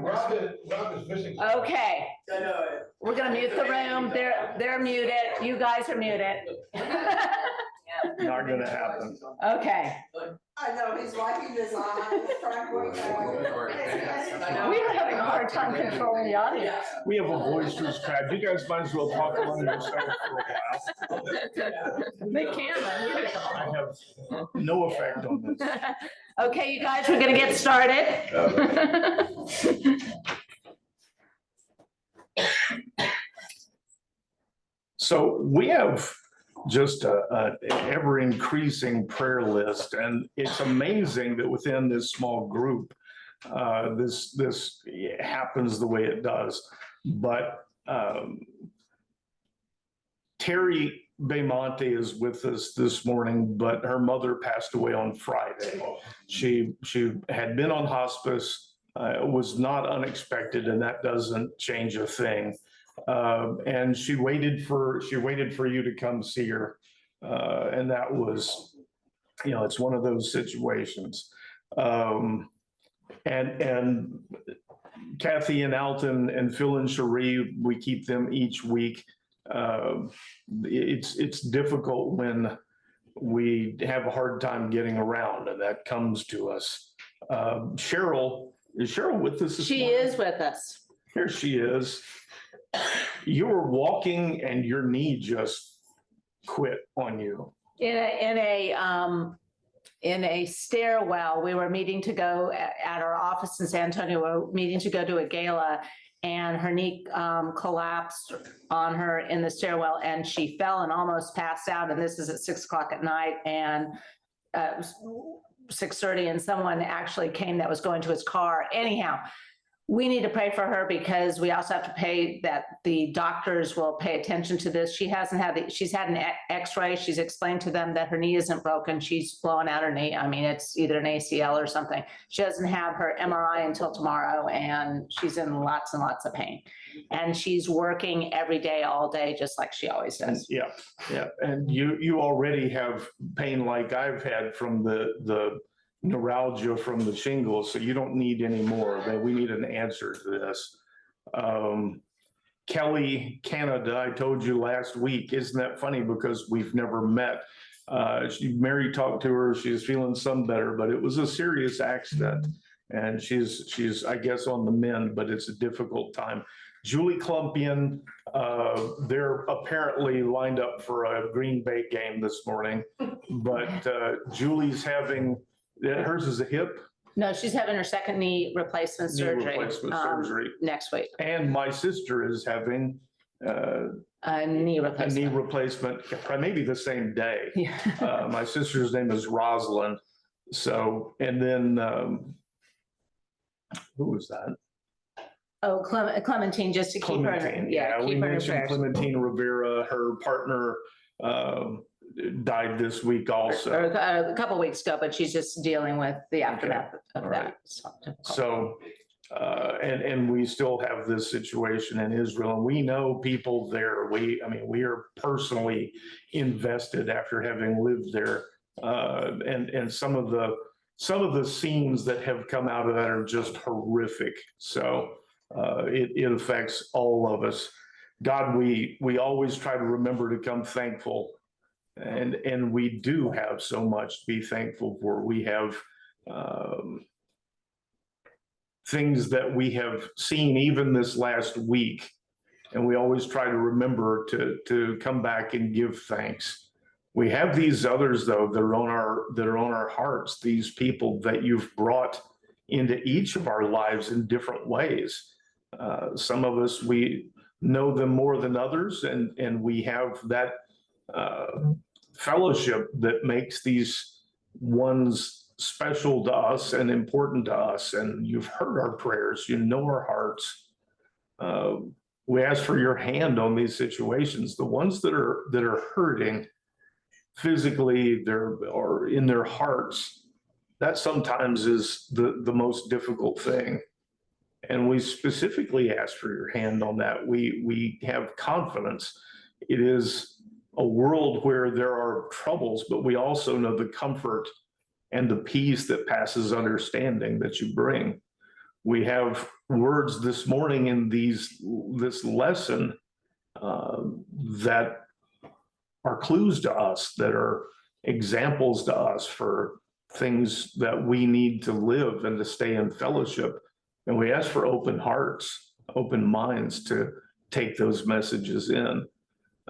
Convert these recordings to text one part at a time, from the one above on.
Rob is missing. Okay, we're gonna mute the room. They're muted. You guys are muted. Not gonna happen. Okay. I know, he's wiping his eyes, trying to work out. We are having a hard time controlling the audience. We have a boisterous crowd. You guys might as well talk among yourselves for a while. They can. I have no effect on this. Okay, you guys, we're gonna get started. So we have just a ever increasing prayer list, and it's amazing that within this small group, this happens the way it does. But Terry Baymonte is with us this morning, but her mother passed away on Friday. She had been on hospice. It was not unexpected, and that doesn't change a thing. And she waited for you to come see her. And that was, it's one of those situations. And Kathy and Alton and Phil and Cherie, we keep them each week. It's difficult when we have a hard time getting around, and that comes to us. Cheryl, is Cheryl with us? She is with us. Here she is. You were walking and your knee just quit on you. In a stairwell, we were meeting to go at our office in San Antonio, we were meeting to go to a gala, and her knee collapsed on her in the stairwell, and she fell and almost passed out. And this is at 6 o'clock at night, and 6:30, and someone actually came that was going to his car. Anyhow, we need to pray for her because we also have to pay that the doctors will pay attention to this. She's had an x-ray. She's explained to them that her knee isn't broken. She's blowing out her knee. I mean, it's either an ACL or something. She doesn't have her MRI until tomorrow, and she's in lots and lots of pain. And she's working every day, all day, just like she always does. Yeah. And you already have pain like I've had from the neuralgia from the shingles, so you don't need any more. That we need an answer to this. Kelly, Canada, I told you last week, isn't that funny because we've never met. Mary talked to her, she's feeling some better, but it was a serious accident, and she's I guess on the mend, but it's a difficult time. Julie Klumpian, they're apparently lined up for a Green Bay game this morning, but Julie's having, hers is a hip. No, she's having her second knee replacement surgery. Surgery Next week. And my sister is having A knee a replacement. knee replacement, maybe the same day. Yeah. My sister's name is Rosalind. So, and then who was that? Oh, Clementine, just to keep her. Clementine. Yeah, we keep her in mentioned prayers. Clementine Rivera. Her partner died this week also. Or a couple weeks ago, but she's just dealing with the aftermath of All that. right. So, So, and we still have this situation in Israel, and we know people there. We are personally invested after having lived there. And some of the scenes that have come out of that are just horrific. So it affects all of us. God, we always try to remember to come thankful. And we do have so much to be thankful for. We have things that we have seen even this last week, and we always try to remember to come back and give thanks. We have these others though that are on our hearts. These people that you've brought into each of our lives in different ways. Some of us, we know them more than others, and we have that fellowship that makes these ones special to us and important to us. And you've heard our prayers, you know our hearts. We ask for your hand on these situations, the ones that are hurting physically, or in their hearts. That sometimes is the most difficult thing. And we specifically ask for your hand on that. We have confidence. It is a world where there are troubles, but we also know the comfort and the peace that passes understanding that you bring. We have words this morning in this lesson that are clues to us, that are examples to us for things that we need to live and to stay in fellowship. And we ask for open hearts, open minds to take those messages in.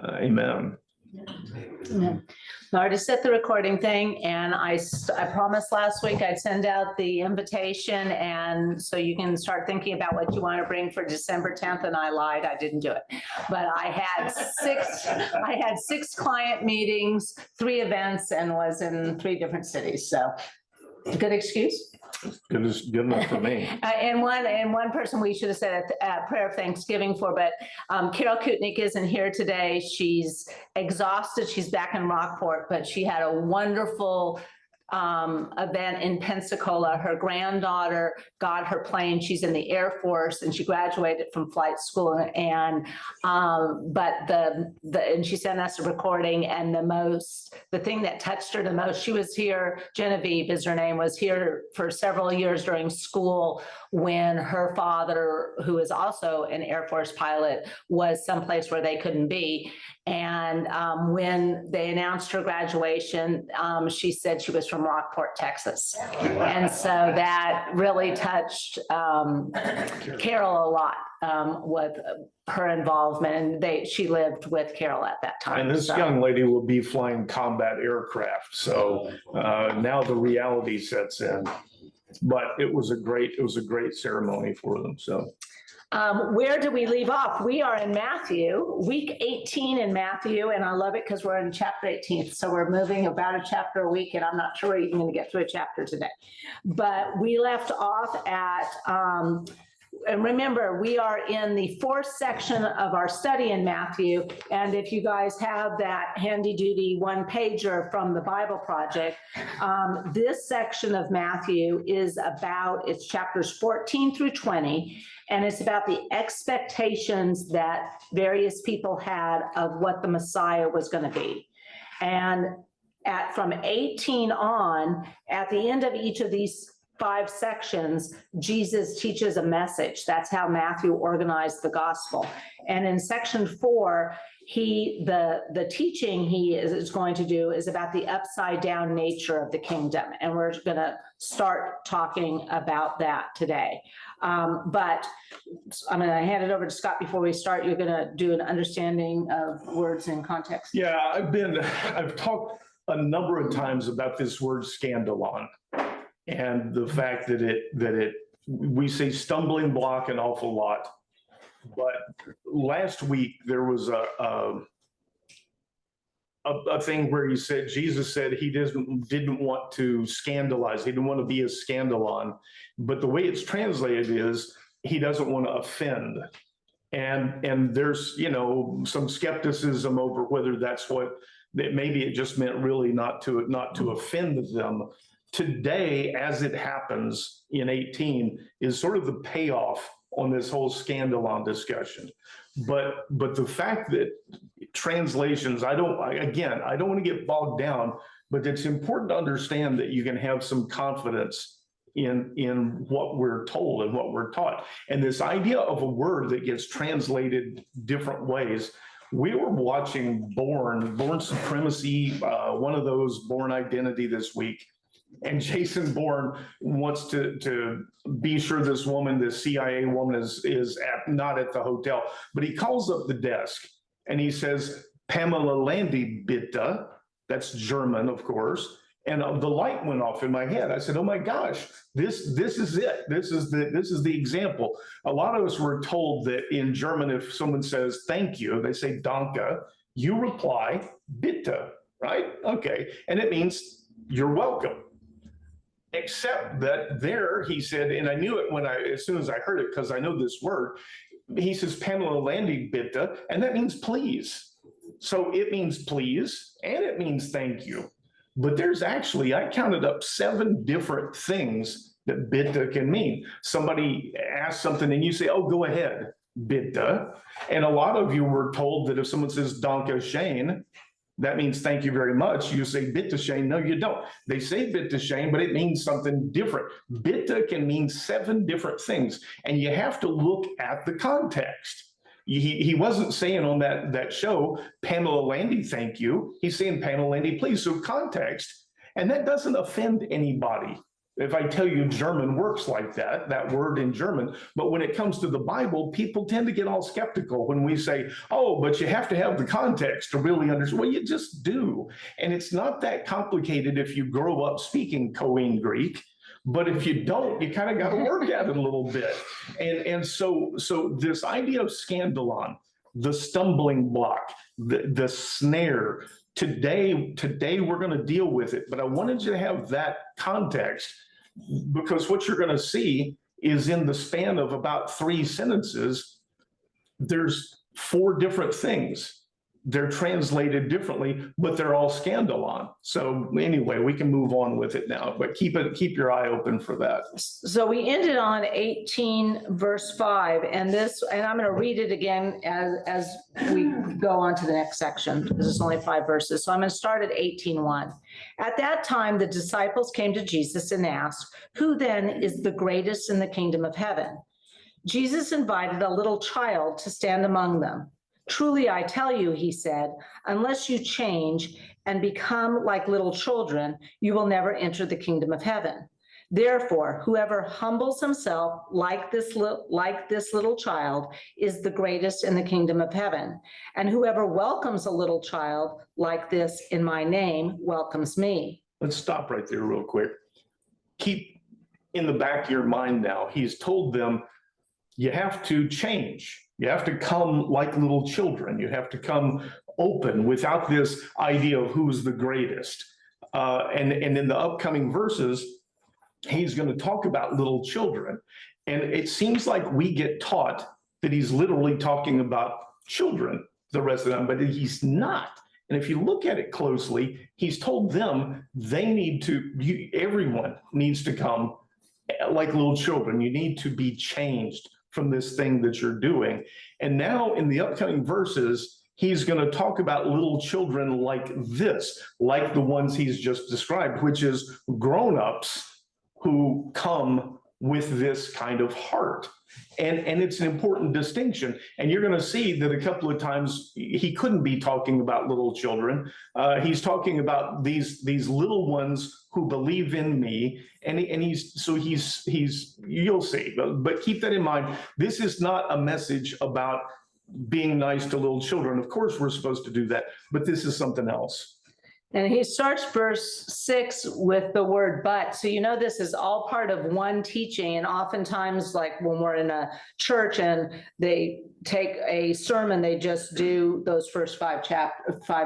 Amen. Yeah. I already set the recording thing, and I promised last week I'd send out the invitation, and so you can start thinking about what you want to bring for December 10th, and I lied, I didn't do it. But I had six client meetings, 3 events, and was in 3 different cities, so good excuse. Good enough for me. And one person we should have said at prayer of Thanksgiving for, but Carol Kutnick isn't here today. She's exhausted. She's back in Rockport, but she had a wonderful event in Pensacola. Her granddaughter got her plane. She's in the Air Force and she graduated from flight school. And and she sent us a recording, and the thing that touched her the most, she was here, Genevieve is her name, was here for several years during school when her father, who is also an Air Force pilot, was someplace where they couldn't be. And when they announced her graduation, she said she was from Rockport, Texas. And so that really touched Carol a lot with her involvement. And she lived with Carol at that time. And this young lady will be flying combat aircraft. So now the reality sets in. But it was a great ceremony for them. So. Where do we leave off? We are in Matthew, week 18 in Matthew, and I love it because we're in chapter 18. So we're moving about a chapter a week, and I'm not sure we're even going to get through a chapter today. But we left off at, and remember, we are in the 4th section of our study in Matthew. And if you guys have that handy duty 1-pager from the Bible Project, this section of Matthew is it's chapters 14 through 20. And it's about the expectations that various people had of what the Messiah was going to be. And from 18 on, at the end of each of these 5 sections, Jesus teaches a message. That's how Matthew organized the gospel. And in section 4, the teaching he is going to do is about the upside down nature of the kingdom. And we're going to start talking about that today. But I'm going to hand it over to Scott before we start. You're going to do an understanding of words in context. Yeah, I've talked a number of times about this word scandalon and the fact that we say stumbling block an awful lot. But last week there was a thing where Jesus said he didn't want to scandalize. He didn't want to be a scandalon. But the way it's translated is he doesn't want to offend. And there's, some skepticism over whether that's maybe it just meant really not to offend them. Today, as it happens in 18, is sort of the payoff on this whole scandalon discussion. But the fact that translations, I don't want to get bogged down, but it's important to understand that you can have some confidence in what we're told and what we're taught. And this idea of a word that gets translated different ways. We were watching Born Supremacy, one of those Born Identity this week. And Jason Bourne wants to be sure this CIA woman is not at the hotel, but he calls up the desk and he says, Pamela Landy, bitte. That's German, of course. And the light went off in my head. I said, oh my gosh, this is it. This is the example. A lot of us were told that in German, if someone says thank you, they say danke, you reply bitte, right? Okay. And it means you're welcome. Except that there, he said, and I knew it as soon as I heard it, because I know this word, he says, Pamela Landy bitte, and that means please. So it means please, and it means thank you. But there's actually, I counted up 7 different things that bitte can mean. Somebody asks something and you say, oh, go ahead, bitte. And a lot of you were told that if someone says danke schön, that means thank you very much. You say bitte schön. No, you don't. They say bitte schön, but it means something different. Bitte can mean 7 different things, and you have to look at the context. He wasn't saying on that show, Pamela Landy, thank you. He's saying Pamela Landy, please. So context, and that doesn't offend anybody. If I tell you German works like that word in German, but when it comes to the Bible, people tend to get all skeptical when we say, oh, but you have to have the context to really understand. Well, you just do. And it's not that complicated if you grow up speaking Koine Greek, but if you don't, you kind of got to work at it a little bit. And so this idea of scandalon, the stumbling block, the snare, today we're going to deal with it, but I wanted you to have that context, because what you're going to see is in the span of about 3 sentences, there's 4 different things. They're translated differently, but they're all scandalon. So anyway, we can move on with it now, but keep your eye open for that. So we ended on 18 verse 5, and I'm going to read it again as we go on to the next section, because it's only 5 verses. So I'm going to start at 18:1. At that time, the disciples came to Jesus and asked, "Who then is the greatest in the kingdom of heaven?" Jesus invited a little child to stand among them. "Truly, I tell you," he said, "unless you change and become like little children, you will never enter the kingdom of heaven. Therefore, whoever humbles himself like this little child is the greatest in the kingdom of heaven. And whoever welcomes a little child like this in my name welcomes me." Let's stop right there real quick. Keep in the back of your mind now, he's told them, you have to change. You have to come like little children. You have to come open without this idea of who's the greatest. And in the upcoming verses, he's going to talk about little children. And it seems like we get taught that he's literally talking about children the rest of them, but he's not. And if you look at it closely, he's told them everyone needs to come like little children. You need to be changed from this thing that you're doing. And now in the upcoming verses, he's going to talk about little children like this, like the ones he's just described, which is grown-ups who come with this kind of heart. And it's an important distinction. And you're going to see that a couple of times he couldn't be talking about little children. He's talking about these little ones who believe in me. And you'll see, but keep that in mind. This is not a message about being nice to little children. Of course, we're supposed to do that, but this is something else. And he starts verse 6 with the word "but." So this is all part of one teaching. And oftentimes, like when we're in a church and they take a sermon, they just do those first 5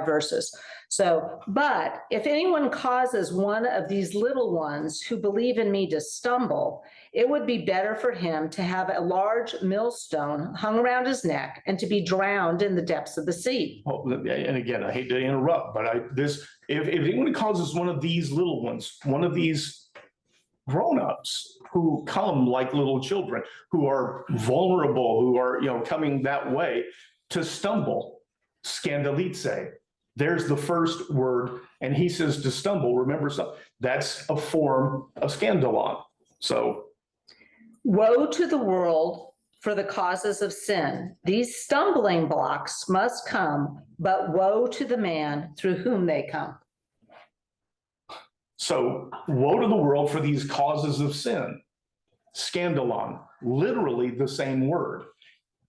verses. So, "But if anyone causes one of these little ones who believe in me to stumble, it would be better for him to have a large millstone hung around his neck and to be drowned in the depths of the sea." Well, and again, I hate to interrupt, but if anyone causes one of these little ones, one of these grown-ups who come like little children, who are vulnerable, who are coming that way, to stumble, scandalize. There's the first word, and he says to stumble. Remember, that's a form of scandalon. So, "Woe to the world for the causes of sin. These stumbling blocks must come, but woe to the man through whom they come." So, woe to the world for these causes of sin. Scandalon, literally the same word.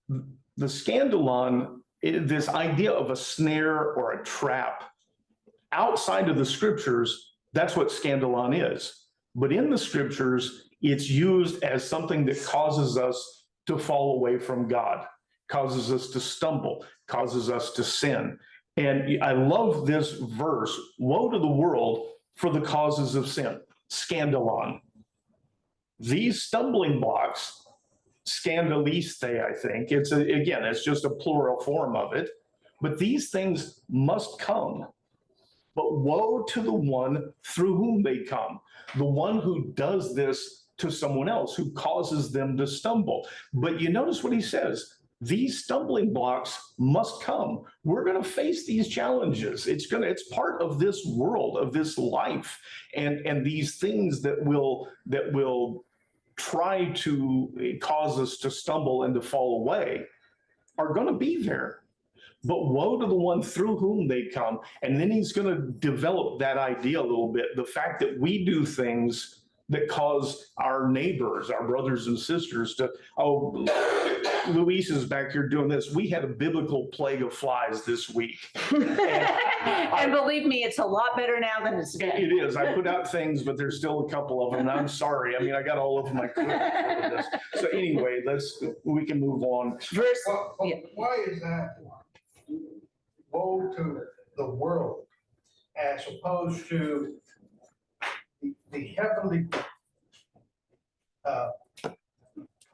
The scandalon, this idea of a snare or a trap, outside of the scriptures, that's what scandalon is. But in the scriptures, it's used as something that causes us to fall away from God, causes us to stumble, causes us to sin. And I love this verse, woe to the world for the causes of sin, scandalon. These stumbling blocks, scandaliste, I think, it's just a plural form of it, but these things must come. But woe to the one through whom they come, the one who does this to someone else, who causes them to stumble. But you notice what he says, these stumbling blocks must come. We're going to face these challenges. It's part of this world, of this life. And these things that will try to cause us to stumble and to fall away are going to be there. But woe to the one through whom they come. And then he's going to develop that idea a little bit. The fact that we do things that cause our neighbors, our brothers and sisters to, oh, Luis is back here doing this. We had a biblical plague of flies this week. And believe me, it's a lot better now than it's been. It is. I put out things, but there's still a couple of them. And I'm sorry. I mean, I got all over my career for this. So anyway, we can move on. Verse, yeah. Why is that? Woe to the world as opposed to the heavenly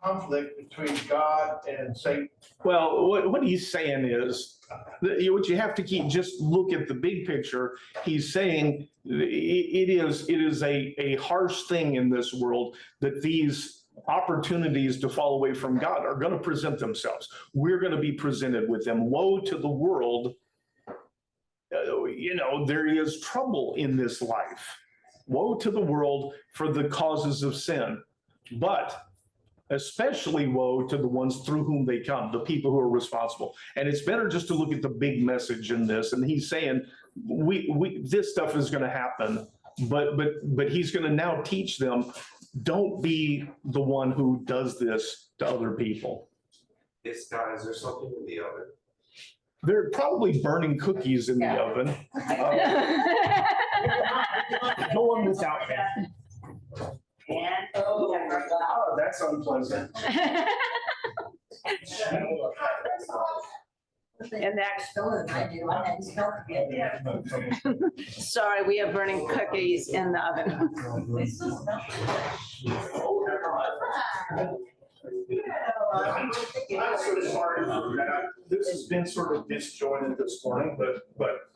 conflict between God and Satan. Well, what he's saying is, what you have to keep, just look at the big picture. He's saying it is a harsh thing in this world that these opportunities to fall away from God are going to present themselves. We're going to be presented with them. Woe to the world. There is trouble in this life. Woe to the world for the causes of sin, but especially woe to the ones through whom they come, the people who are responsible. And it's better just to look at the big message in this. And he's saying, this stuff is going to happen, but he's going to now teach them, don't be the one who does this to other people. Is there something in the oven? They're probably burning cookies in the oven. Go on without that. Oh, that's unpleasant. And that, sorry, we have burning cookies in the oven. I'm so sorry about that. This has been sort of disjointed this morning, but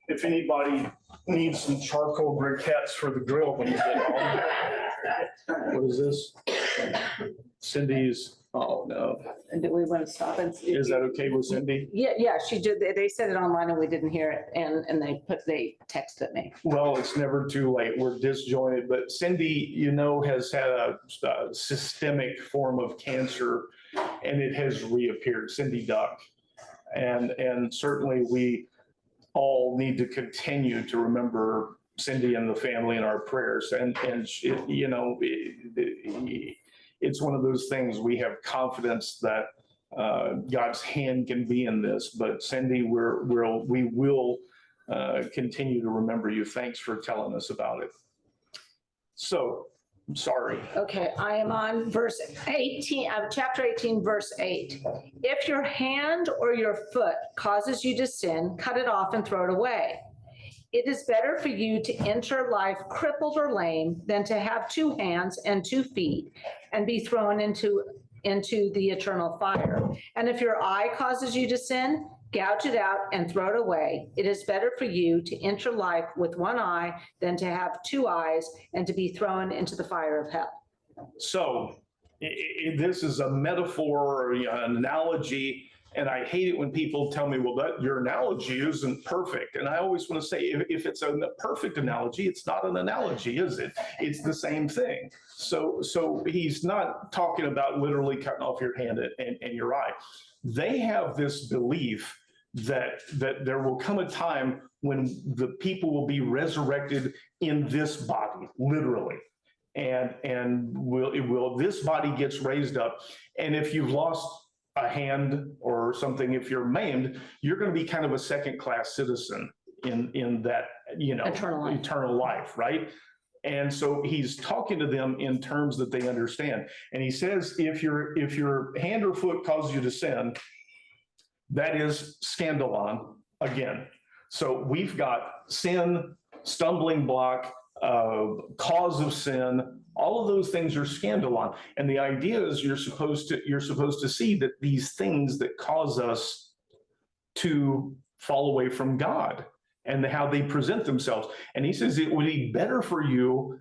if anybody needs some charcoal briquettes for the grill when you get home. What is this? Cindy's, oh no. Do we want to stop and see? Is that okay with Cindy? Yeah, she did. They said it online and we didn't hear it. And they texted me. Well, it's never too late. We're disjointed, but Cindy, has had a systemic form of cancer and it has reappeared, Cindy Duck. And certainly we all need to continue to remember Cindy and the family in our prayers. And it's one of those things, we have confidence that God's hand can be in this. But Cindy, we will continue to remember you. Thanks for telling us about it. So, I'm sorry. Okay, I am on verse 18, chapter 18, verse 8. If your hand or your foot causes you to sin, cut it off and throw it away. It is better for you to enter life crippled or lame than to have 2 hands and 2 feet and be thrown into the eternal fire. And if your eye causes you to sin, gouge it out and throw it away. It is better for you to enter life with 1 eye than to have 2 eyes and to be thrown into the fire of hell. So this is a metaphor or an analogy. And I hate it when people tell me, well, your analogy isn't perfect. And I always want to say, if it's a perfect analogy, it's not an analogy, is it? It's the same thing. So he's not talking about literally cutting off your hand and your eye. They have this belief that there will come a time when the people will be resurrected in this body, literally. And this body gets raised up. And if you've lost a hand or something, if you're maimed, you're going to be kind of a second-class citizen in that, eternal life, right? And so he's talking to them in terms that they understand. And he says, if your hand or foot causes you to sin, that is scandalon again. So we've got sin, stumbling block, cause of sin. All of those things are scandalon. And the idea is you're supposed to see that these things that cause us to fall away from God and how they present themselves. And he says it would be better for you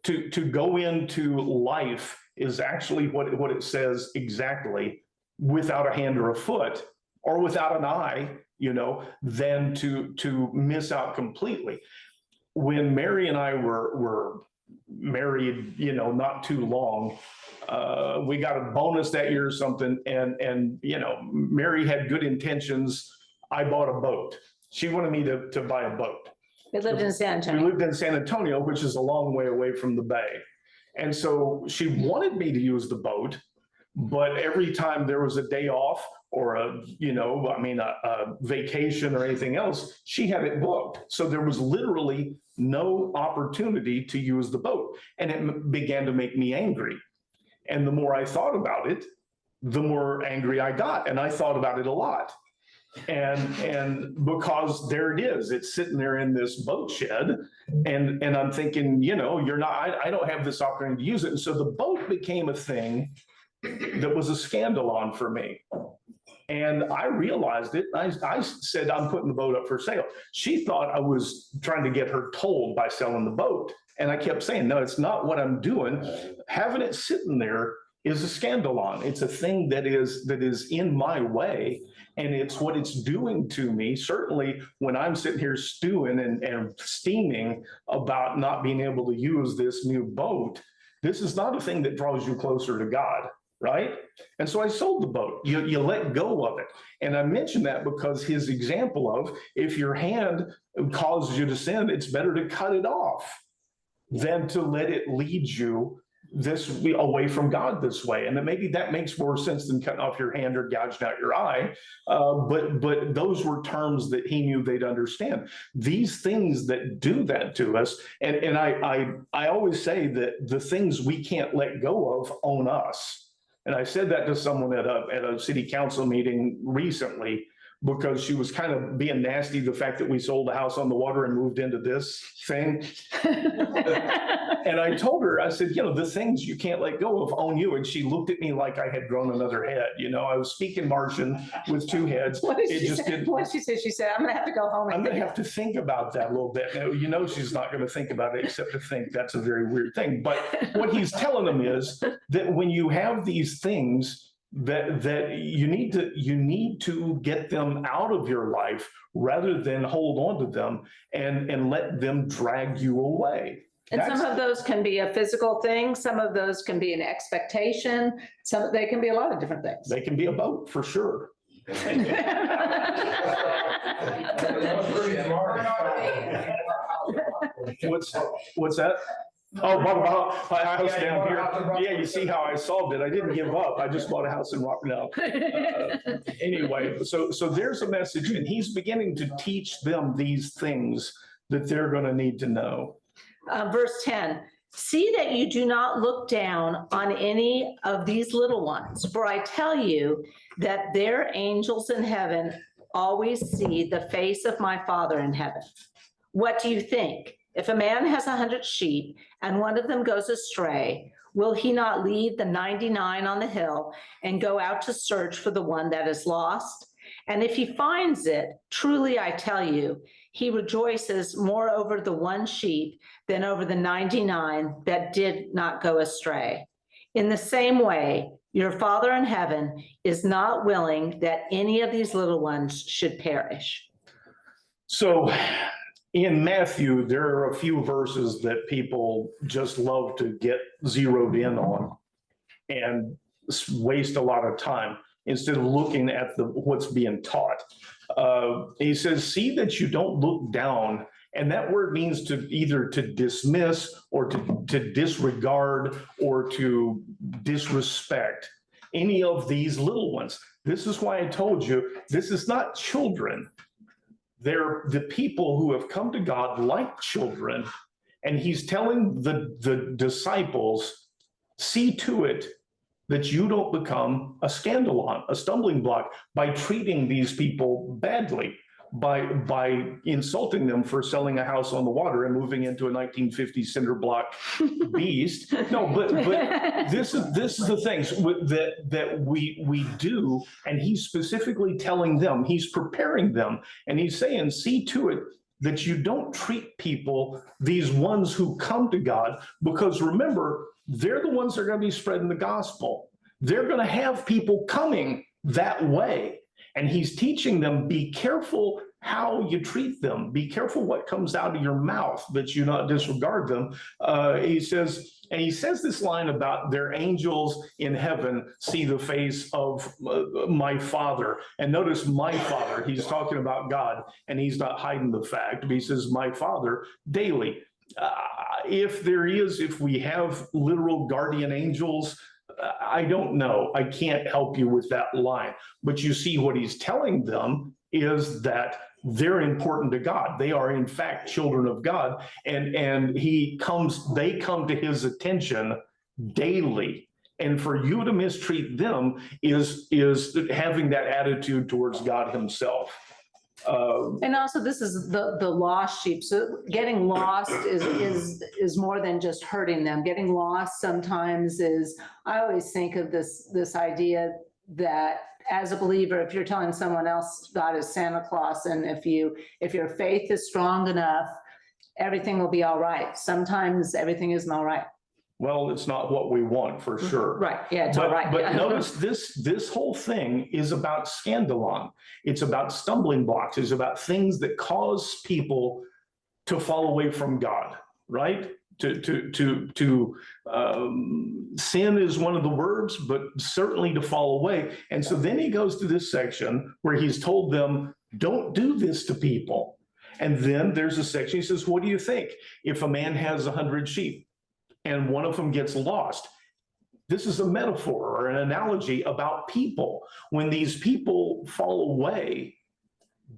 to go into life is actually what it says exactly, without a hand or a foot, or without an eye, than to miss out completely. When Mary and I were married, not too long, we got a bonus that year or something, and Mary had good intentions. I bought a boat. She wanted me to buy a boat. We lived in San We Antonio. lived in San Antonio, which is a long way away from the bay. And so she wanted me to use the boat, but every time there was a day off or a vacation or anything else, she had it booked. So there was literally no opportunity to use the boat. And it began to make me angry. And the more I thought about it, the more angry I got. And I thought about it a lot. And because there it is, it's sitting there in this boat shed, and I'm thinking, I don't have this opportunity to use it. And so the boat became a thing that was a scandalon for me. And I realized it. I said, I'm putting the boat up for sale. She thought I was trying to get her told by selling the boat. And I kept saying, no, it's not what I'm doing. Having it sitting there is a scandalon. It's a thing that is in my way. And it's what it's doing to me. Certainly when I'm sitting here stewing and steaming about not being able to use this new boat, this is not a thing that draws you closer to God, right? And so I sold the boat. You let go of it. And I mentioned that because his example of, if your hand causes you to sin, it's better to cut it off than to let it lead you away from God this way. And then maybe that makes more sense than cutting off your hand or gouging out your eye. But those were terms that he knew they'd understand. These things that do that to us, and I always say that the things we can't let go of own us. And I said that to someone at a city council meeting recently, because she was kind of being nasty, the fact that we sold the house on the water and moved into this thing. And I told her, I said, the things you can't let go of own you. And she looked at me like I had grown another head. I was speaking Martian with two heads. What did It she just say? didn't. What did she say? She said, I'm going to have to go home. I'm going to have to think about that a little bit. Now, she's not going to think about it except to think that's a very weird thing. But what he's telling them is that when you have these things, that you need to get them out of your life rather than hold on to them and let them drag you away. And some of those can be a physical thing. Some of those can be an expectation. They can be a lot of different things. They can be a boat for sure. What's that? Oh, bought a house down here. Yeah, you see how I solved it. I didn't give up. I just bought a house in Rockville. Anyway, so there's a message, and he's beginning to teach them these things that they're going to need to know. Verse 10, see that you do not look down on any of these little ones, for I tell you that their angels in heaven always see the face of my Father in heaven. What do you think? If a man has 100 sheep and one of them goes astray, will he not leave the 99 on the hill and go out to search for the one that is lost? And if he finds it, truly I tell you, he rejoices more over the one sheep than over the 99 that did not go astray. In the same way, your Father in heaven is not willing that any of these little ones should perish. So in Matthew, there are a few verses that people just love to get zeroed in on and waste a lot of time instead of looking at what's being taught. He says, see that you don't look down. And that word means to either to dismiss or to disregard or to disrespect any of these little ones. This is why I told you, this is not children. They're the people who have come to God like children. And he's telling the disciples, see to it that you don't become a scandalon, a stumbling block, by treating these people badly, by insulting them for selling a house on the water and moving into a 1950s cinder block beast. No, but this is the things that we do, and he's specifically telling them, he's preparing them, and he's saying, see to it that you don't treat people, these ones who come to God, because remember, they're the ones that are going to be spreading the gospel. They're going to have people coming that way. And he's teaching them, be careful how you treat them. Be careful what comes out of your mouth, that you not disregard them. He says this line about their angels in heaven see the face of my Father. And notice my Father, he's talking about God, and he's not hiding the fact. He says, my Father daily. If we have literal guardian angels, I don't know. I can't help you with that line. But you see, what he's telling them is that they're important to God. They are, in fact, children of God. And they come to his attention daily. And for you to mistreat them is having that attitude towards God himself. And also, this is the lost sheep. So getting lost is more than just hurting them. Getting lost sometimes is, I always think of this idea that as a believer, if you're telling someone else God is Santa Claus, and if your faith is strong enough, everything will be all right. Sometimes everything isn't all right. Well, it's not what we want, for sure. Right, yeah, it's all right. But Yeah. notice this whole thing is about scandalon. It's about stumbling blocks. It's about things that cause people to fall away from God, right? Sin is one of the words, but certainly to fall away. And so then he goes to this section where he's told them, don't do this to people. And then there's a section, he says, what do you think if a man has 100 sheep and one of them gets lost? This is a metaphor or an analogy about people. When these people fall away,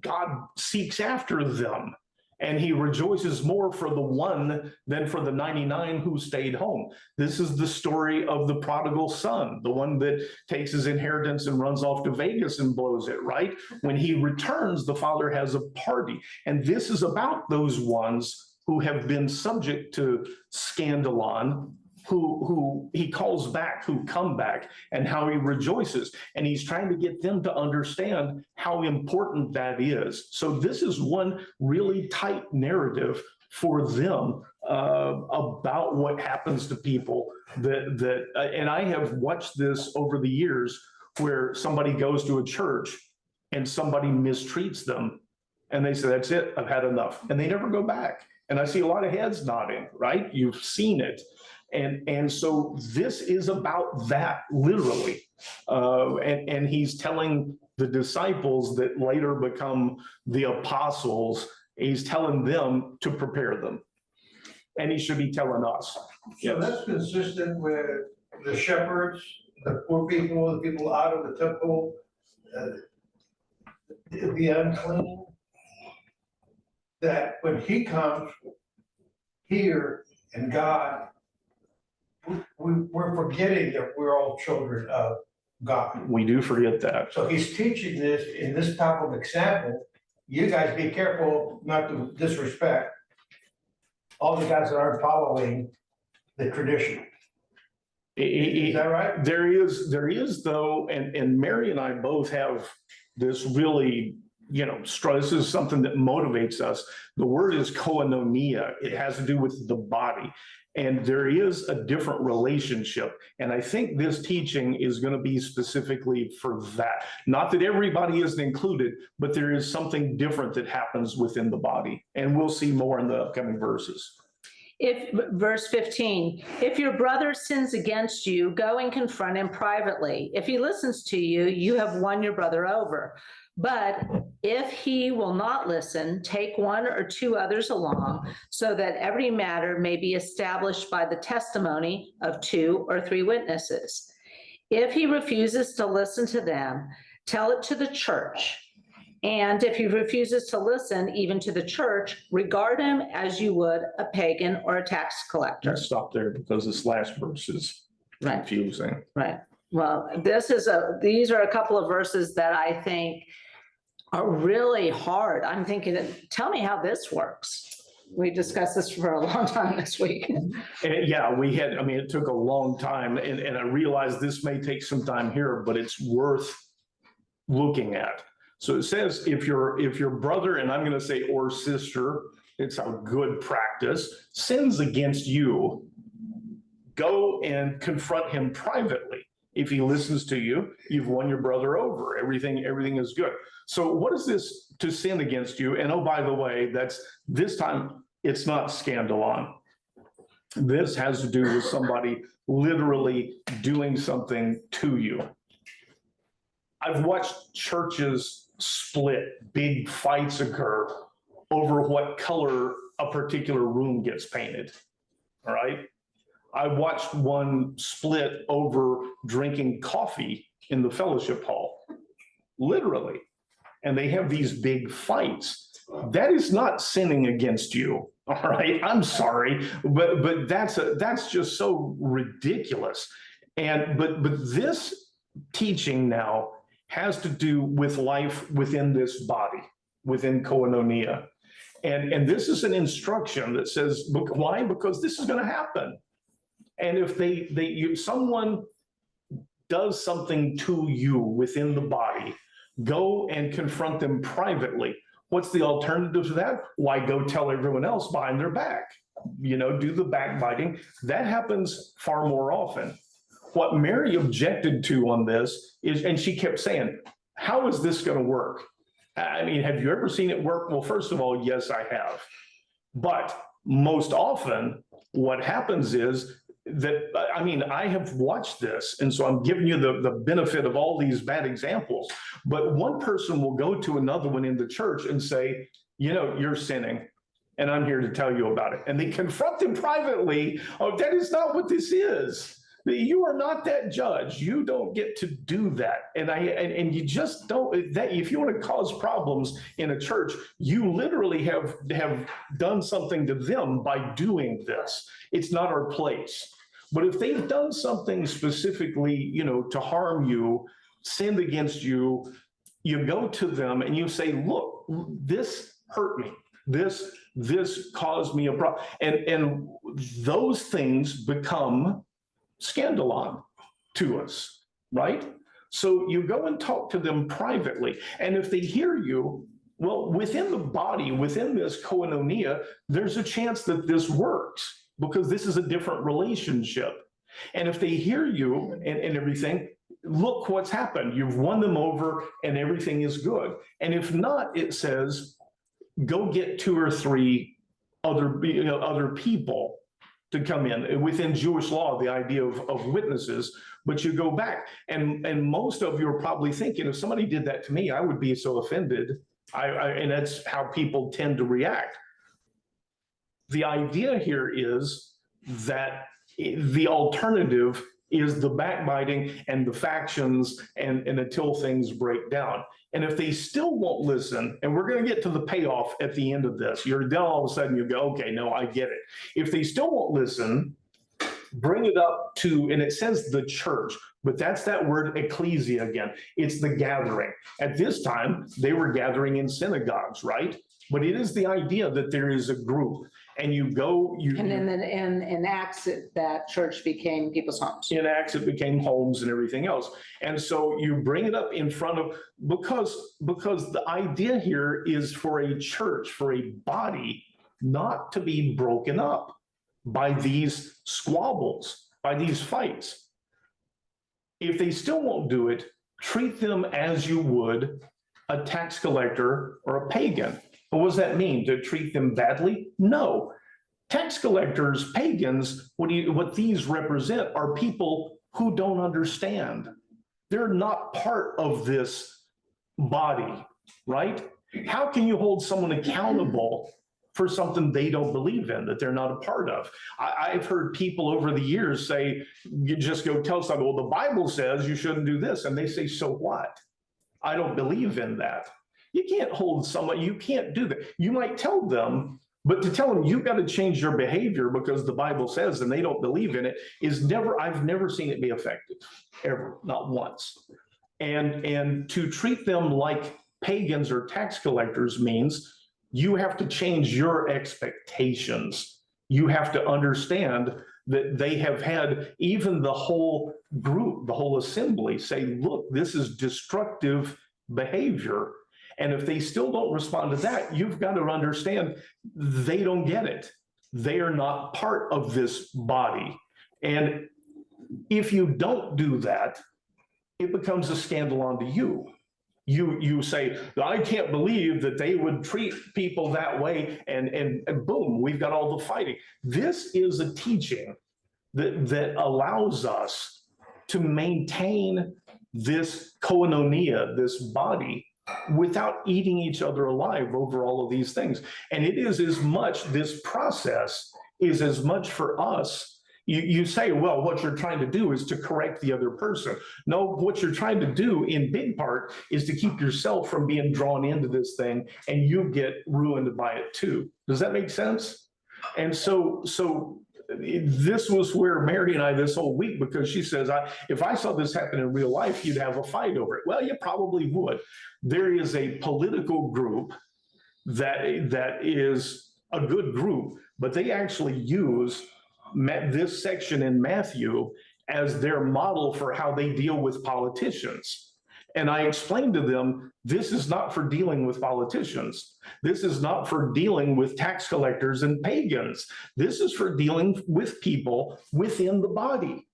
God seeks after them, and he rejoices more for the one than for the 99 who stayed home. This is the story of the prodigal son, the one that takes his inheritance and runs off to Vegas and blows it, right? When he returns, the father has a party. And this is about those ones who have been subject to scandalon, who he calls back, who come back, and how he rejoices. And he's trying to get them to understand how important that is. So this is one really tight narrative for them about what happens to people and I have watched this over the years, where somebody goes to a church and somebody mistreats them and they say, that's it, I've had enough. And they never go back. And I see a lot of heads nodding, right? You've seen it. And so this is about that, literally. And he's telling the disciples that later become the apostles, he's telling them to prepare them. And he should be telling us. So that's consistent with the shepherds, the poor people, the people out of the temple, the unclean. That when he comes here in God, we're forgetting that we're all children of God. We do forget that. So he's teaching this in this type of example. You guys be careful not to disrespect all the guys that aren't following the tradition. Is that right? There is though, and Mary and I both have this really, this is something that motivates us. The word is koinonia. It has to do with the body. And there is a different relationship. And I think this teaching is going to be specifically for that. Not that everybody isn't included, but there is something different that happens within the body. And we'll see more in the upcoming verses. Verse 15, if your brother sins against you, go and confront him privately. If he listens to you, you have won your brother over. But if he will not listen, take one or two others along, so that every matter may be established by the testimony of 2 or 3 witnesses. If he refuses to listen to them, tell it to the church. And if he refuses to listen even to the church, regard him as you would a pagan or a tax collector. Let's stop there because this last verse is confusing. Right. Well, these are a couple of verses that I think are really hard. I'm thinking, tell me how this works. We discussed this for a long time this week. And it took a long time, and I realized this may take some time here, but it's worth looking at. So it says, if your brother, and I'm going to say or sister, it's a good practice, sins against you, go and confront him privately. If he listens to you, you've won your brother over. Everything is good. So what is this to sin against you? And oh, by the way, this time it's not scandalon. This has to do with somebody literally doing something to you. I've watched churches split, big fights occur over what color a particular room gets painted. All right. I watched one split over drinking coffee in the fellowship hall, literally. And they have these big fights. That is not sinning against you. All right. I'm sorry, but that's just so ridiculous. But this teaching now has to do with life within this body, within koinonia. And this is an instruction that says, why? Because this is going to happen. And if someone does something to you within the body, go and confront them privately. What's the alternative to that? Why go tell everyone else behind their back? Do the backbiting. That happens far more often. What Mary objected to on this is, and she kept saying, how is this going to work? I mean, have you ever seen it work? Well, first of all, yes, I have. But most often what happens is that, I mean, I have watched this, and so I'm giving you the benefit of all these bad examples, but one person will go to another one in the church and say, you're sinning, and I'm here to tell you about it. And they confront them privately. Oh, that is not what this is. You are not that judge. You don't get to do that. And you just don't, that if you want to cause problems in a church, you literally have done something to them by doing this. It's not our place. But if they've done something specifically, to harm you, sinned against you, you go to them and you say, look, this hurt me. This caused me a problem. And those things become scandalon to us, right? So you go and talk to them privately. And if they hear you, well, within the body, within this koinonia, there's a chance that this works because this is a different relationship. And if they hear you and everything, look what's happened. You've won them over and everything is good. And if not, it says, go get 2 or 3 other people to come in. Within Jewish law, the idea of witnesses, but you go back and most of you are probably thinking, if somebody did that to me, I would be so offended. And that's how people tend to react. The idea here is that the alternative is the backbiting and the factions and until things break down. And if they still won't listen, and we're going to get to the payoff at the end of this, then all of a sudden you go, okay, no, I get it. If they still won't listen, bring it up to, and it says the church, but that's that word ecclesia again. It's the gathering. At this time, they were gathering in synagogues, right? But it is the idea that there is a group and you go, And then in Acts, that church became people's homes. in Acts, it became homes and everything else. And so you bring it up in front of, because the idea here is for a church, for a body, not to be broken up by these squabbles, by these fights. If they still won't do it, treat them as you would a tax collector or a pagan. What does that mean? To treat them badly? No. Tax collectors, pagans, what these represent are people who don't understand. They're not part of this body, right? How can you hold someone accountable for something they don't believe in, that they're not a part of? I've heard people over the years say, you just go tell someone, well, the Bible says you shouldn't do this. And they say, so what? I don't believe in that. You can't hold someone, you can't do that. You might tell them, but to tell them you've got to change your behavior because the Bible says and they don't believe in it is never, I've never seen it be effective, ever, not once. And to treat them like pagans or tax collectors means you have to change your expectations. You have to understand that they have had even the whole group, the whole assembly say, look, this is destructive behavior. And if they still don't respond to that, you've got to understand they don't get it. They are not part of this body. And if you don't do that, it becomes a scandal unto you. You say, I can't believe that they would treat people that way, and boom, we've got all the fighting. This is a teaching that allows us to maintain this koinonia, this body, without eating each other alive over all of these things. And it is as much, this process is as much for us. You say, well, what you're trying to do is to correct the other person. No, what you're trying to do in big part is to keep yourself from being drawn into this thing, and you get ruined by it too. Does that make sense? And so this was where Mary and I this whole week, because she says, if I saw this happen in real life, you'd have a fight over it. Well, you probably would. There is a political group that is a good group, but they actually use this section in Matthew as their model for how they deal with politicians. And I explained to them, this is not for dealing with politicians. This is not for dealing with tax collectors and pagans. This is for dealing with people within the body.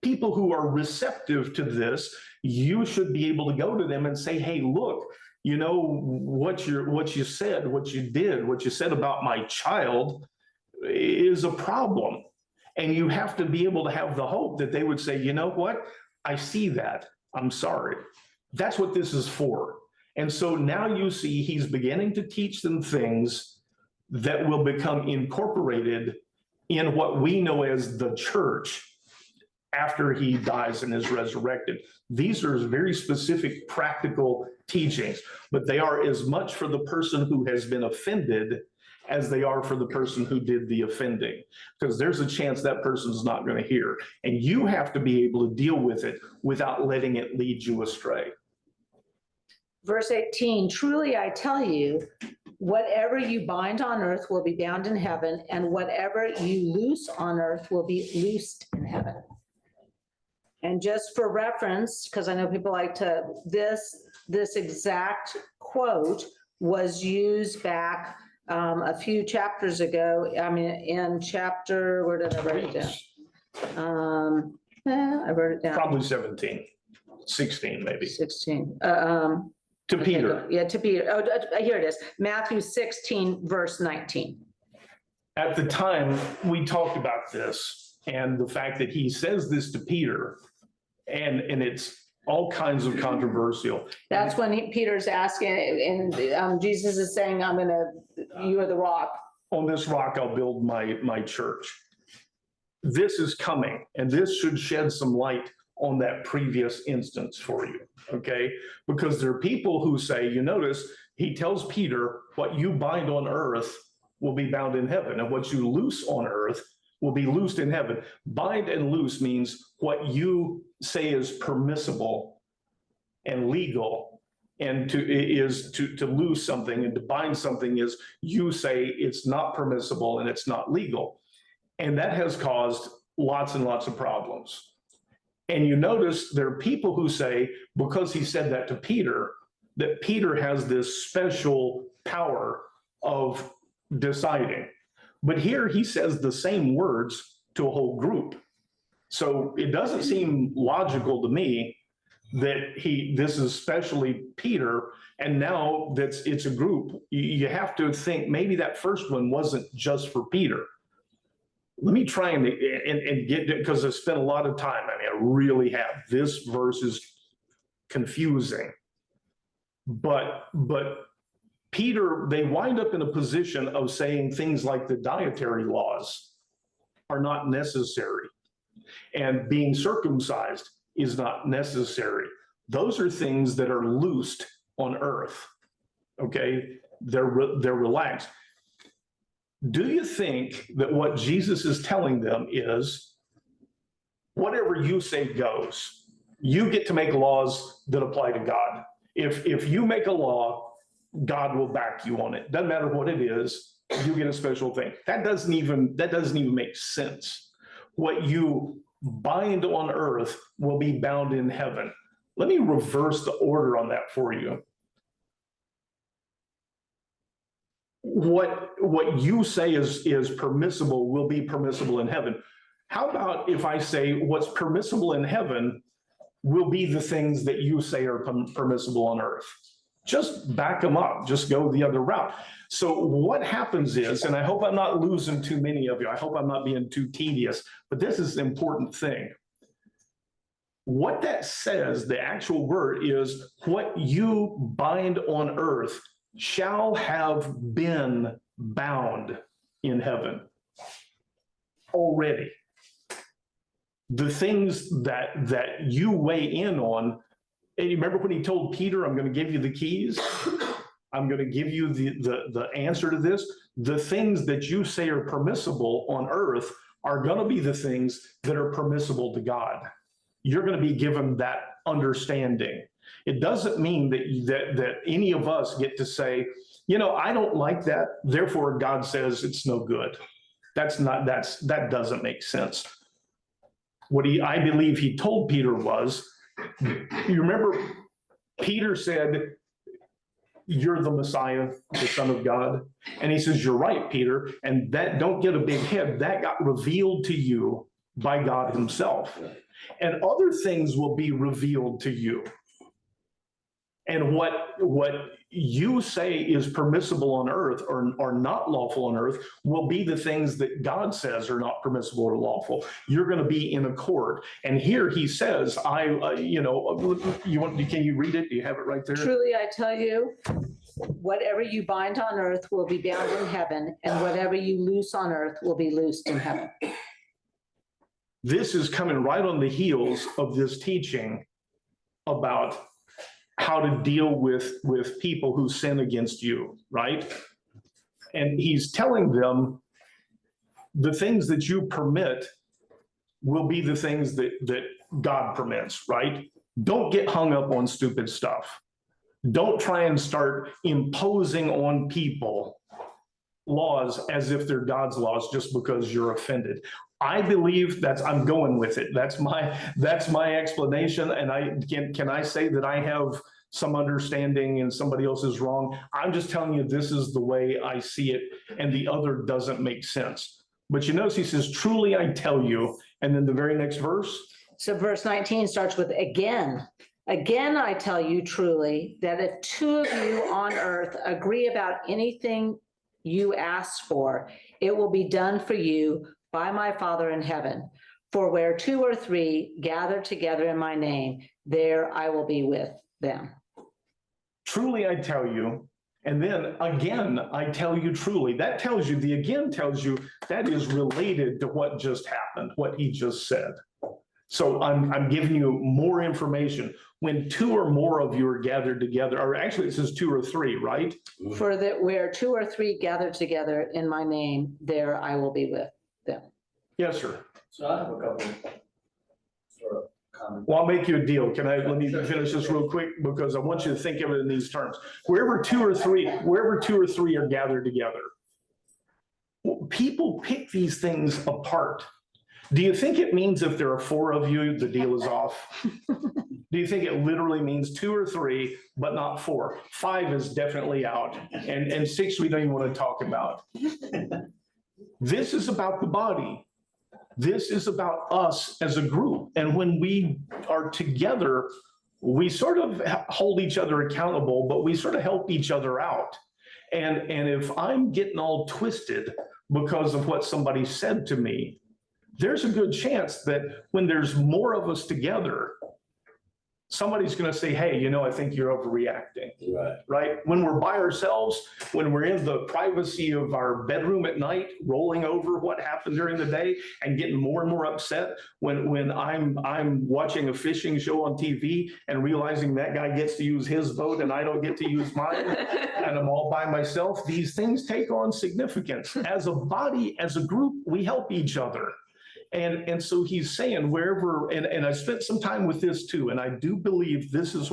People who are receptive to this, you should be able to go to them and say, hey, look, you know, what you said, what you did, what you said about my child is a problem. And you have to be able to have the hope that they would say, you know what, I see that, I'm sorry. That's what this is for. And so now you see he's beginning to teach them things that will become incorporated in what we know as the church after he dies and is resurrected. These are very specific practical teachings, but they are as much for the person who has been offended as they are for the person who did the offending, because there's a chance that person's not going to hear. And you have to be able to deal with it without letting it lead you astray. Verse 18, truly I tell you, whatever you bind on earth will be bound in heaven, and whatever you loose on earth will be loosed in heaven. And just for reference, because I know people like to, this exact quote was used back a few chapters ago. I mean, in chapter, where did I write it down? I wrote it down. Probably 17, 16 maybe. 16. To Peter. Yeah, to Peter. Oh, here it is. Matthew 16, verse 19. At the time, we talked about this and the fact that he says this to Peter, and it's all kinds of controversial. That's when Peter's asking, and Jesus is saying, you are the rock. On this rock, I'll build my church. This is coming, and this should shed some light on that previous instance for you, okay? Because there are people who say, you notice, he tells Peter, what you bind on earth will be bound in heaven, and what you loose on earth will be loosed in heaven. Bind and loose means what you say is permissible and legal, and to loose something, and to bind something is you say it's not permissible and it's not legal. And that has caused lots and lots of problems. And you notice there are people who say, because he said that to Peter, that Peter has this special power of deciding. But here he says the same words to a whole group. So it doesn't seem logical to me that this is especially Peter, and now it's a group. You have to think maybe that first one wasn't just for Peter. Let me try and get it, because I spent a lot of time. I mean, I really have. This verse is confusing. But Peter, they wind up in a position of saying things like the dietary laws are not necessary, and being circumcised is not necessary. Those are things that are loosed on earth, okay? They're relaxed. Do you think that what Jesus is telling them is, whatever you say goes? You get to make laws that apply to God. If you make a law, God will back you on it. Doesn't matter what it is, you get a special thing. That doesn't even make sense. What you bind on earth will be bound in heaven. Let me reverse the order on that for you. What you say is permissible will be permissible in heaven. How about if I say what's permissible in heaven will be the things that you say are permissible on earth? Just back them up, just go the other route. So what happens is, and I hope I'm not losing too many of you, I hope I'm not being too tedious, but this is an important thing. What that says, the actual word is, what you bind on earth shall have been bound in heaven already. The things that you weigh in on, and you remember when he told Peter, I'm going to give you the keys, I'm going to give you the answer to this. The things that you say are permissible on earth are going to be the things that are permissible to God. You're going to be given that understanding. It doesn't mean that any of us get to say, you know, I don't like that, therefore God says it's no good. That doesn't make sense. What I believe he told Peter was, you remember Peter said, you're the Messiah, the Son of God. And he says, you're right, Peter. And that, don't get a big head, that got revealed to you by God himself. And other things will be revealed to you. And what you say is permissible on earth or not lawful on earth will be the things that God says are not permissible or lawful. You're going to be in accord. And here he says, can you read it? Do you have it right there? Truly, I tell you, whatever you bind on earth will be bound in heaven, and whatever you loose on earth will be loosed in heaven. This is coming right on the heels of this teaching about how to deal with people who sin against you, right? And he's telling them the things that you permit will be the things that God permits, right? Don't get hung up on stupid stuff. Don't try and start imposing on people laws as if they're God's laws just because you're offended. I believe I'm going with it. That's my explanation. And can I say that I have some understanding and somebody else is wrong? I'm just telling you, this is the way I see it, and the other doesn't make sense. But you notice he says, truly I tell you, and then the very next verse. So verse 19 starts with again. Again, I tell you truly that if two of you on earth agree about anything you ask for, it will be done for you by my Father in heaven. For where two or three gather together in my name, there I will be with them. Truly I tell you, and then again I tell you truly. That tells you, the again tells you that is related to what just happened, what he just said. So I'm giving you more information. When two or more of you are gathered together, or actually it says two or three, right? For that where two or three gather together in my name, there I will be with them. Yes, sir. So I have a couple sort of comments. Well, I'll make you a deal. Let me finish this real quick because I want you to think of it in these terms. Wherever two or three are gathered together, people pick these things apart. Do you think it means if there are four of you, the deal is off? Do you think it literally means two or three, but not four? Five is definitely out. And six, we don't even want to talk about. This is about the body. This is about us as a group. And when we are together, we sort of hold each other accountable, but we sort of help each other out. And if I'm getting all twisted because of what somebody said to me, there's a good chance that when there's more of us together, somebody's going to say, hey, I think you're overreacting. Right? When we're by ourselves, when we're in the privacy of our bedroom at night, rolling over what happened during the day and getting more and more upset, when I'm watching a fishing show on TV and realizing that guy gets to use his boat and I don't get to use mine, and I'm all by myself, these things take on significance. As a body, as a group, we help each other. And so he's saying wherever, and I spent some time with this too, and I do believe this is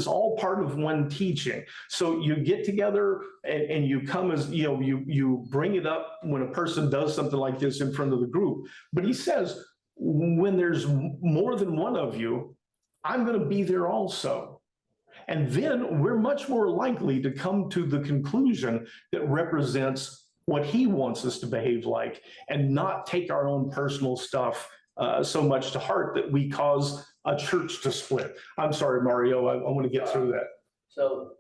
all part of one teaching. So you get together and you come as, you bring it up when a person does something like this in front of the group. But he says, when there's more than one of you, I'm going to be there also. And then we're much more likely to come to the conclusion that represents what he wants us to behave like and not take our own personal stuff so much to heart that we cause a church to split. I'm sorry, Mario, I want to get through that. So,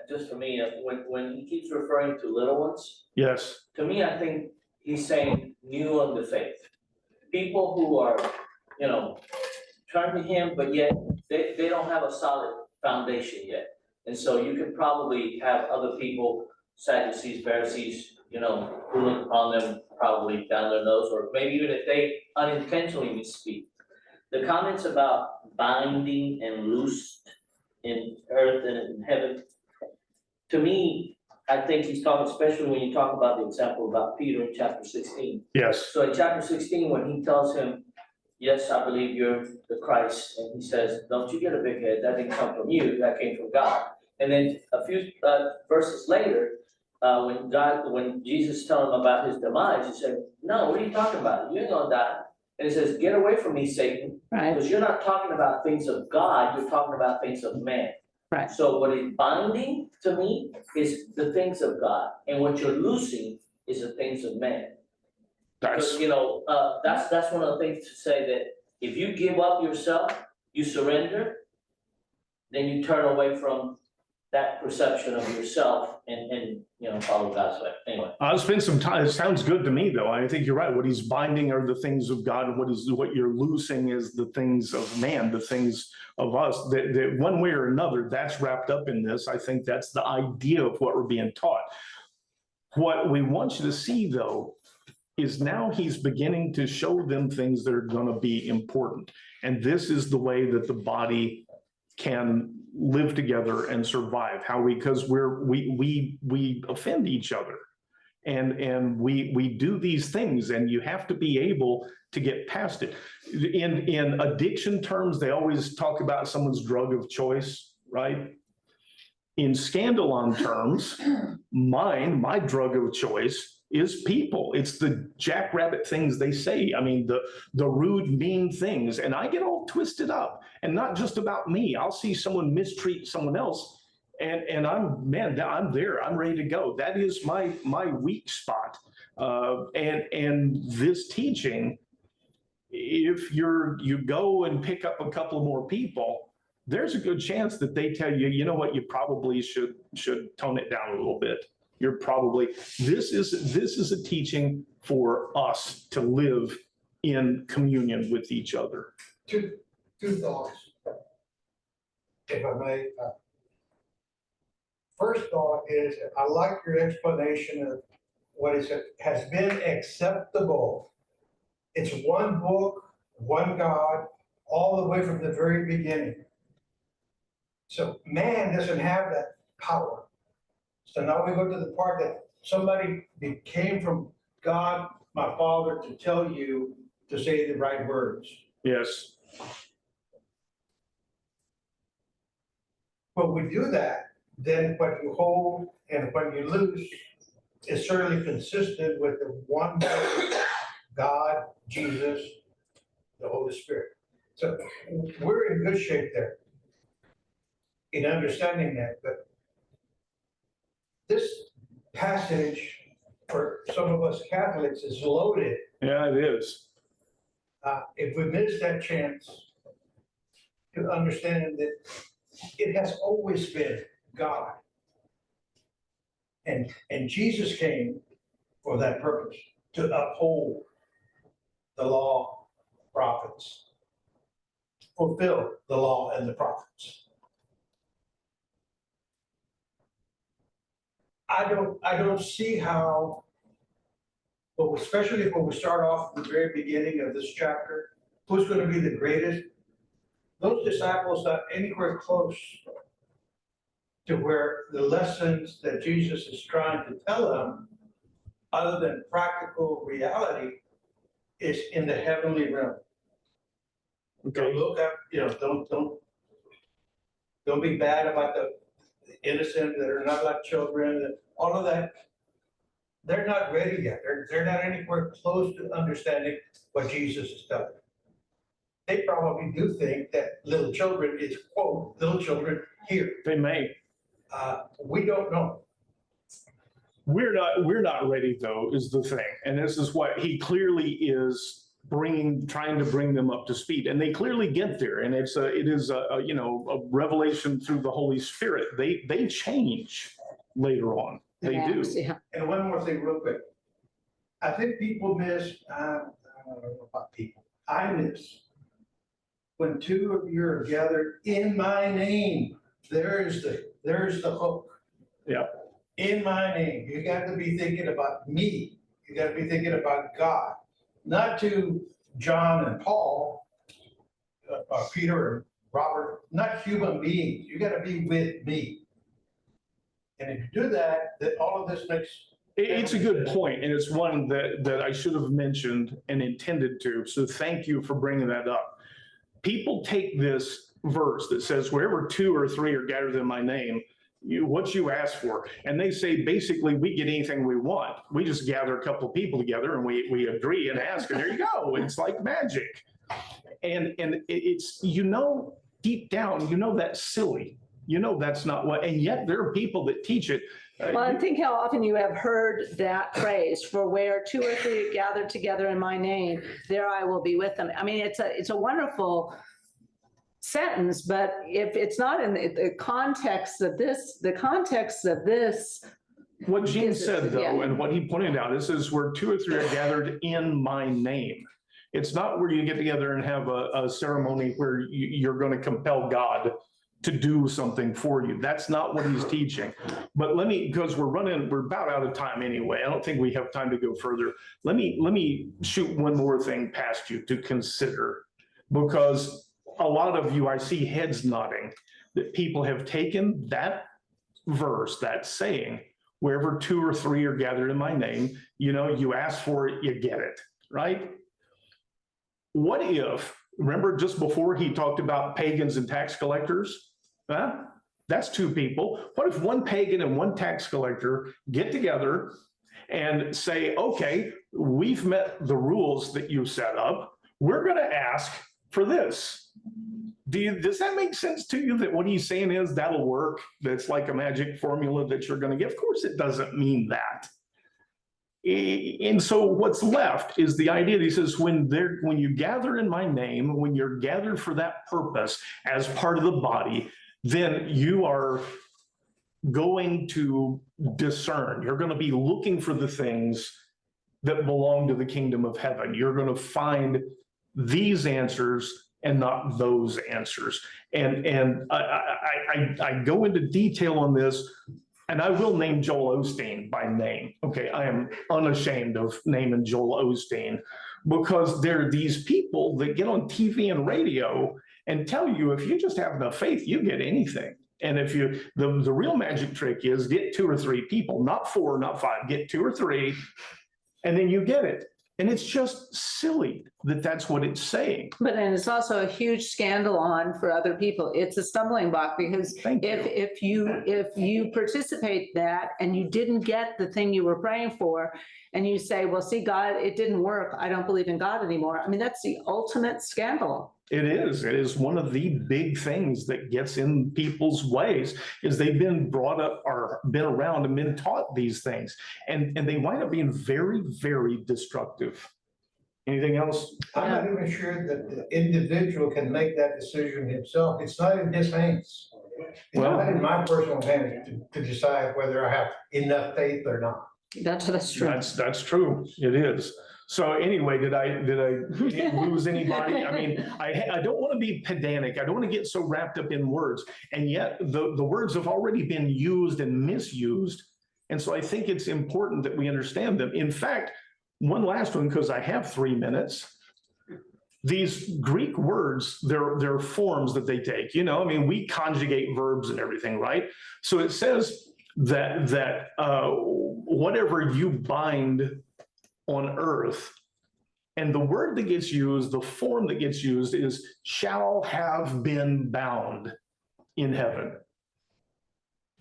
just for me, when he keeps referring to little ones, Yes, to me, I think he's saying new on the faith. People who are, turn to him, but yet they don't have a solid foundation yet. And so you could probably have other people, Sadducees, Pharisees, who look upon them probably down their nose, or maybe even if they unintentionally misspeak. The comments about binding and loosed in earth and in heaven, to me, I think he's talking, especially when you talk about the example about Peter in chapter 16. yes, So in chapter 16, when he tells him, yes, I believe you're the Christ, and he says, don't you get a big head, that didn't come from you, that came from God. And then a few verses later, when Jesus told him about his demise, he said, no, what are you talking about? You ain't gonna die. And he says, get away from me, Satan, Right, because you're not talking about things of God, you're talking about things of man. Right. So what is binding to me is the things of God, and what you're loosing is the things of man. that's, Because, that's one of the things to say that if you give up yourself, you surrender, then you turn away from that perception of yourself and follow God's way. Anyway. I'll spend some time. It sounds good to me, though. I think you're right. What he's binding are the things of God, and what you're loosing is the things of man, the things of us. That one way or another, that's wrapped up in this. I think that's the idea of what we're being taught. What we want you to see, though, is now he's beginning to show them things that are going to be important, and this is the way that the body can live together and survive. How because we offend each other, and we do these things, and you have to be able to get past it. In addiction terms, they always talk about someone's drug of choice, right? In scandalon terms, my drug of choice is people. It's the jackrabbit things they say. I mean, the rude, mean things. And I get all twisted up, and not just about me. I'll see someone mistreat someone else, and I'm there. I'm ready to go. That is my weak spot. And this teaching, if you go and pick up a couple more people, there's a good chance that they tell you, you know what, you probably should tone it down a little bit. This is a teaching for us to live in communion with each other. Two thoughts, if I may. First thought is, I like your explanation of what has been acceptable. It's one book, one God, all the way from the very beginning. So man doesn't have that power. So now we go to the part that somebody came from God, my Father, to tell you to say the right words. Yes. When we do that, then what you hold and what you lose is certainly consistent with the one God, Jesus, the Holy Spirit. So we're in good shape there in understanding that, but this passage for some of us Catholics is loaded. Yeah, it is. If we miss that chance to understand that it has always been God. And Jesus came for that purpose, to uphold the law, prophets, fulfill the law and the prophets. I don't see how, but especially when we start off at the very beginning of this chapter, who's going to be the greatest? Those disciples not anywhere close to where the lessons that Jesus is trying to tell them, other than practical reality, is in the heavenly realm. Don't look up, don't be bad about the innocent that are not like children, all of that. They're not ready yet. They're not anywhere close to understanding what Jesus is telling them. They probably do think that little children is, quote, little children here. They may. We don't know. We're not ready though, is the thing. And this is what he clearly is trying to bring them up to speed. And they clearly get there. And it is a revelation through the Holy Spirit. They change later on. They do. Yeah. And one more thing real quick. I think people miss, I don't know about people, I miss. When two of you are gathered in my name, there's the hook. Yeah. In my name, you got to be thinking about me. You got to be thinking about God, not to John and Paul, Peter and Robert, not human beings. You got to be with me. And if you do that, then all of this makes. It's a good point, and it's one that I should have mentioned and intended to. So thank you for bringing that up. People take this verse that says, wherever 2 or 3 are gathered in my name, what you ask for. And they say, basically, we get anything we want. We just gather a couple of people together and we agree and ask, and there you go. It's like magic. And it's, deep down, that's silly. That's not what, and yet there are people that teach it. Well, I think how often you have heard that phrase, for where 2 or 3 are gathered together in my name, there I will be with them. I mean, it's a wonderful sentence, but if it's not in the context of this, What Gene said though, Yeah. and what he pointed out, is where 2 or 3 are gathered in my name. It's not where you get together and have a ceremony where you're going to compel God to do something for you. That's not what he's teaching. But because we're about out of time anyway. I don't think we have time to go further. Let me shoot one more thing past you to consider, because a lot of you, I see heads nodding, that people have taken that verse, that saying, wherever 2 or 3 are gathered in my name, you ask for it, you get it, right? What if, remember just before he talked about pagans and tax collectors? That's 2 people. What if one pagan and one tax collector get together and say, okay, we've met the rules that you set up. We're going to ask for this. Does that make sense to you, that what he's saying is that'll work? That's like a magic formula that you're going to get? Of course, it doesn't mean that. And so what's left is the idea that he says, when you gather in my name, when you're gathered for that purpose as part of the body, then you are going to discern. You're going to be looking for the things that belong to the kingdom of heaven. You're going to find these answers and not those answers. And I go into detail on this, and I will name Joel Osteen by name. Okay, I am unashamed of naming Joel Osteen, because there are these people that get on TV and radio and tell you, if you just have enough faith, you get anything. And if the real magic trick is get 2 or 3 people, not 4, not 5, get 2 or 3, and then you get it. And it's just silly that that's what it's saying. But then it's also a huge scandal for other people. It's a stumbling block, because Thank you. if you participate that and you didn't get the thing you were praying for, and you say, well, see, God, it didn't work, I don't believe in God anymore. I mean, that's the ultimate scandal. It is one of the big things that gets in people's ways, is they've been brought up or been around and been taught these things, and they wind up being very, very destructive. Anything else? I'm not even sure that the individual can make that decision himself. It's not in his hands. It's not in my personal hands to decide whether I have enough faith or not. That's true. That's true. It is. So anyway, did I lose anybody? I mean, I don't want to be pedantic. I don't want to get so wrapped up in words. And yet the words have already been used and misused. And so I think it's important that we understand them. In fact, one last one, because I have 3 minutes. These Greek words, they're forms that they take. We conjugate verbs and everything, right? So it says that whatever you bind on earth, and the word that gets used, the form that gets used is shall have been bound in heaven.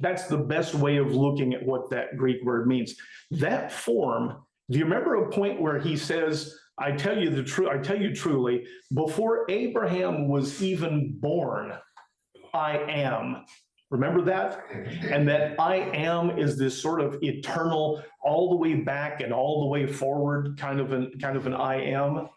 That's the best way of looking at what that Greek word means. That form, do you remember a point where he says, I tell you truly, before Abraham was even born, I am. Remember that? And that I am is this sort of eternal, all the way back and all the way forward kind of an I am.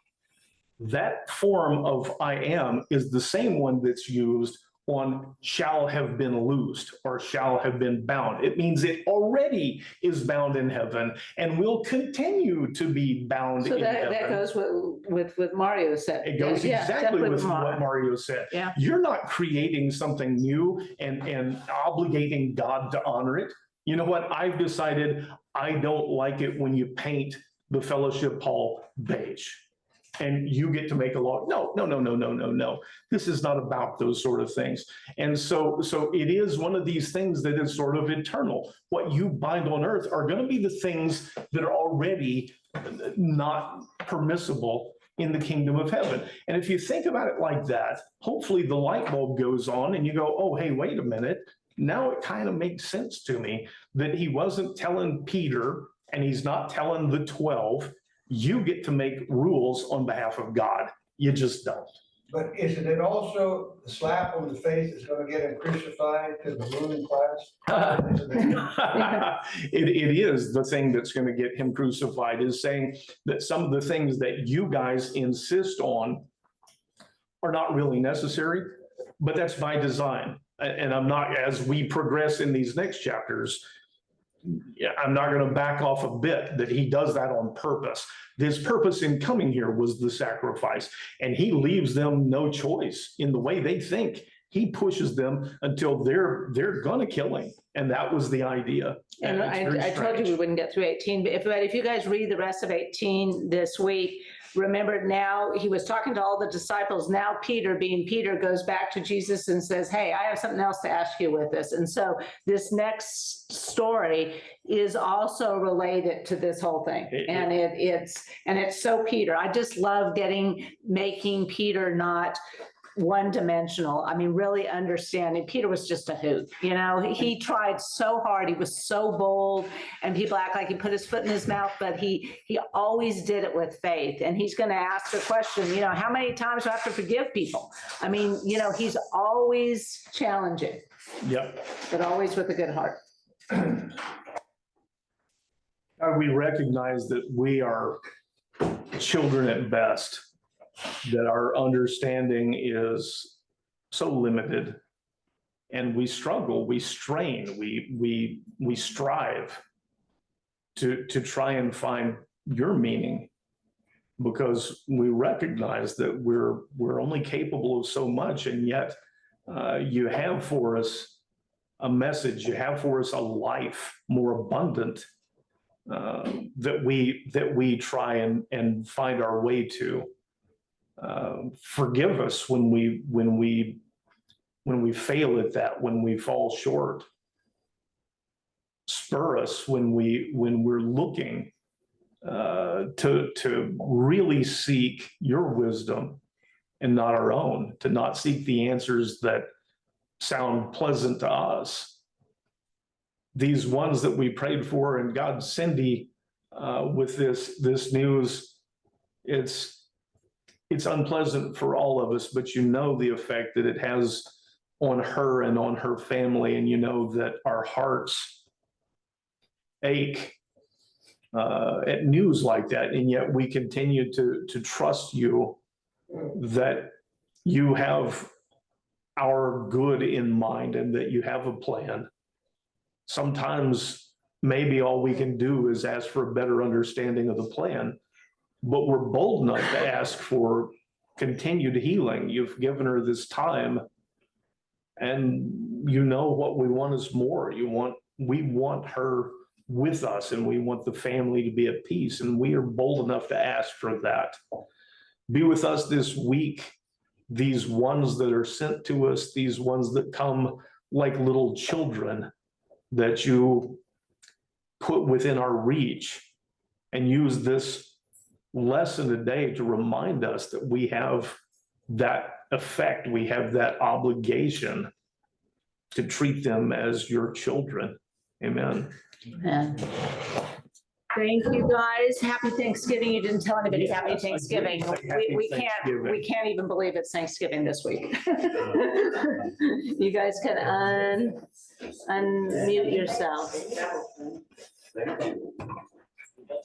That form of I am is the same one that's used on shall have been loosed or shall have been bound. It means it already is bound in heaven and will continue to be bound So in that heaven. goes with Mario said. It goes Yeah, exactly definitely with what Mario. Mario said. Yeah. You're not creating something new and obligating God to honor it. You know what? I've decided I don't like it when you paint the Fellowship Hall beige. And you get to make a law. No. This is not about those sort of things. And so it is one of these things that is sort of eternal. What you bind on earth are going to be the things that are already not permissible in the kingdom of heaven. And if you think about it like that, hopefully the light bulb goes on and you go, oh, hey, wait a minute. Now it kind of makes sense to me that he wasn't telling Peter and he's not telling the 12. You get to make rules on behalf of God. You just don't. But isn't it also the slap on the face is gonna get him crucified to the ruling class? It is the thing that's going to get him crucified, is saying that some of the things that you guys insist on are not really necessary, but that's by design. And I'm not, as we progress in these next chapters, I'm not going to back off a bit that he does that on purpose. His purpose in coming here was the sacrifice, and he leaves them no choice in the way they think. He pushes them until they're going to kill him. And that was the idea. And it's very I told you strange. we wouldn't get through 18, but if you guys read the rest of 18 this week, remember now he was talking to all the disciples. Now Peter, being Peter, goes back to Jesus and says, hey, I have something else to ask you with this. And so this next story is also related to this whole thing. And it's so Peter. I just love making Peter not one-dimensional. I mean, really understanding. Peter was just a hoot, you know, he tried so hard. He was so bold, and people act like he put his foot in his mouth, but he always did it with faith. And he's going to ask the question, you know, how many times do I have to forgive people? I mean, you know, he's always challenging, Yep. but always with a good heart. We recognize that we are children at best, that our understanding is so limited, and we struggle, we strain, we strive to try and find your meaning, because we recognize that we're only capable of so much, and yet you have for us a message, you have for us a life more abundant that we try and find our way to. Forgive us when we fail at that, when we fall short. Spur us when we're looking to really seek your wisdom and not our own, to not seek the answers that sound pleasant to us. These ones that we prayed for, and God, Cindy, with this news, it's unpleasant for all of us, but you know the effect that it has on her and on her family, and you know that our hearts ache at news like that, and yet we continue to trust you that you have our good in mind and that you have a plan. Sometimes maybe all we can do is ask for a better understanding of the plan, but we're bold enough to ask for continued healing. You've given her this time, and you know what we want is more. We want her with us, and we want the family to be at peace, and we are bold enough to ask for that. Be with us this week, these ones that are sent to us, these ones that come like little children that you put within our reach, and use this lesson today to remind us that we have that effect, we have that obligation to treat them as your children. Amen. Amen. Thank you, guys. Happy Thanksgiving. You didn't tell anybody Yeah, happy I didn't Thanksgiving. say happy We can't, Thanksgiving. we can't even believe it's Thanksgiving this week. You guys can unmute yourself.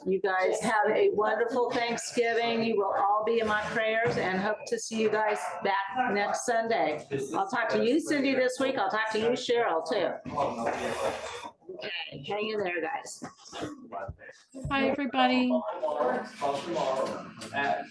You guys have a wonderful Thanksgiving. You will all be in my prayers and hope to see you guys back next Sunday. I'll talk to you, Cindy, this week. I'll talk to you, Cheryl, too. Okay, hang in there, guys. Hi, everybody. Tomorrow at